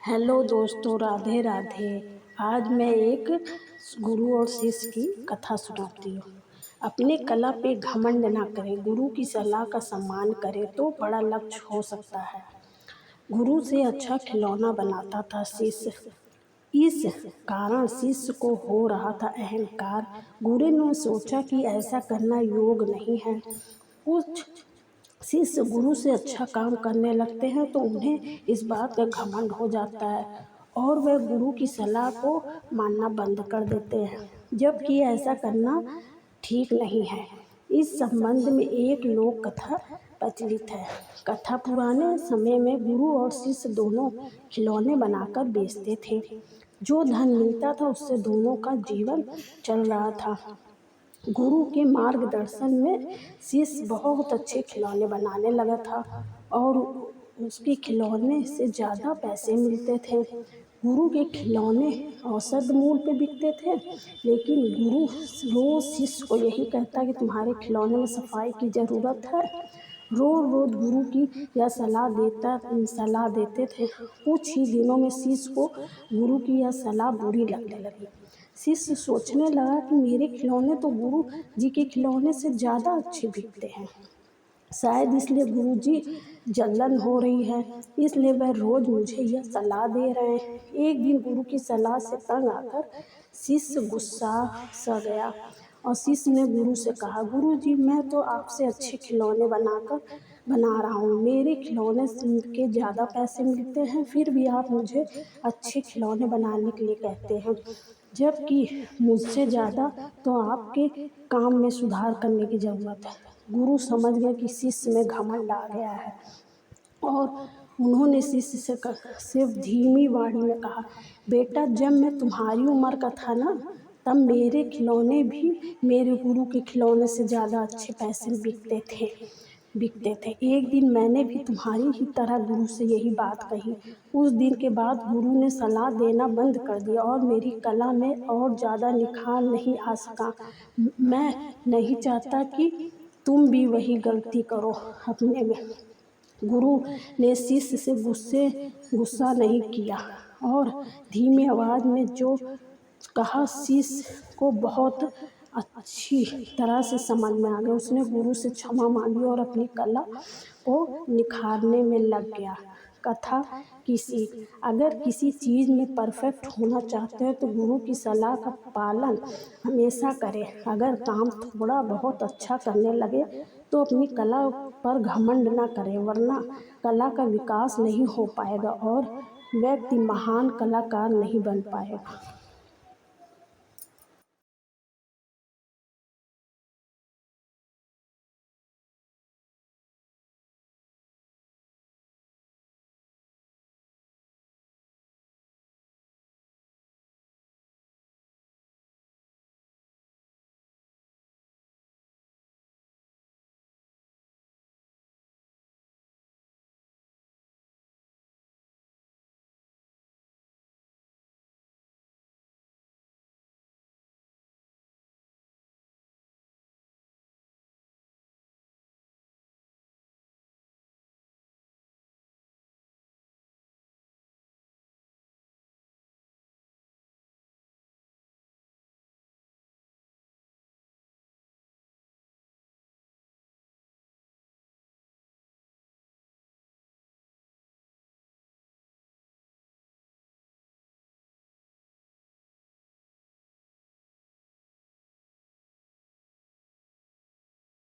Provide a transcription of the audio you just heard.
Hello दोस्तों, राधे राधे। आज मैं एक गुरु और शिष्य की कथा सुनाती हूँ। अपने कला पे घमंड ना करें, गुरु की सलाह का सम्मान करें तो बड़ा लक्ष्य हो सकता है। गुरु से अच्छा खिलौना बनाता था शिष्य। इस कारण शिष्य को हो रहा था अहंकार। गुरु ने सोचा कि ऐसा करना योग नहीं है। कुछ शिष्य गुरु से अच्छा काम करने लगते हैं तो उन्हें इस बात का घमंड हो जाता है और वह गुरु की सलाह को मानना बंद कर देते हैं, जबकि ऐसा करना ठीक नहीं है। इस संबंध में एक लोक कथा प्रचलित है। कथा पुराने समय में गुरु और शिष्य दोनों खिलौने बनाकर बेचते थे। जो धन मिलता था उससे दोनों का जीवन चल रहा था। गुरु के मार्गदर्शन में शिष्य बहुत अच्छे खिलौने बनाने लगा था और उसके खिलौने से ज़्यादा पैसे मिलते थे। गुरु के खिलौने औसत मूल्य पे बिकते थे, लेकिन गुरु रोज शिष्य को यही कहता कि तुम्हारे खिलौने में सफाई की ज़रूरत है। रोज रोज गुरु की यह सलाह देते थे। कुछ ही दिनों में शिष्य को गुरु की यह सलाह बुरी लगने लगी। शिष्य सोचने लगा कि मेरे खिलौने तो गुरु जी के खिलौने से ज़्यादा अच्छे बिकते हैं। शायद इसलिए गुरु जी जलन हो रही है, इसलिए वह रोज मुझे यह सलाह दे रहे हैं। एक दिन गुरु की सलाह से तंग आकर शिष्य गुस्सा सा गया और शिष्य ने गुरु से कहा, गुरु जी मैं तो आपसे अच्छे खिलौने बना रहा हूँ, मेरे खिलौने के ज़्यादा पैसे मिलते हैं, फिर भी आप मुझे अच्छे खिलौने बनाने के लिए कहते हैं, जबकि मुझसे ज़्यादा तो आपके काम में सुधार करने की ज़रूरत है। गुरु समझ गए कि शिष्य में घमंड आ गया है और उन्होंने शिष्य से सिर्फ धीमी वाणी में कहा, बेटा जब मैं तुम्हारी उम्र का था ना, तब मेरे खिलौने भी मेरे गुरु के खिलौने से ज़्यादा अच्छे पैसे में बिकते थे। एक दिन मैंने भी तुम्हारी ही तरह गुरु से यही बात कही। उस दिन के बाद गुरु ने सलाह देना बंद कर दिया और मेरी कला में और ज़्यादा निखार नहीं आ सका। मैं नहीं चाहता कि तुम भी वही गलती करो अपने में। गुरु ने शिष्य से गुस्सा नहीं किया और धीमी आवाज़ में जो कहा शिष्य को बहुत अच्छी तरह से समझ में आ गया। उसने गुरु से क्षमा मांगी और अपनी कला को निखारने में लग गया। कथा की सीख, अगर किसी चीज़ में परफेक्ट होना चाहते हैं तो गुरु की सलाह का पालन हमेशा करें। अगर काम थोड़ा बहुत अच्छा करने लगे तो अपनी कला पर घमंड ना करें, वरना कला का विकास नहीं हो पाएगा और व्यक्ति महान कलाकार नहीं बन पाएगा।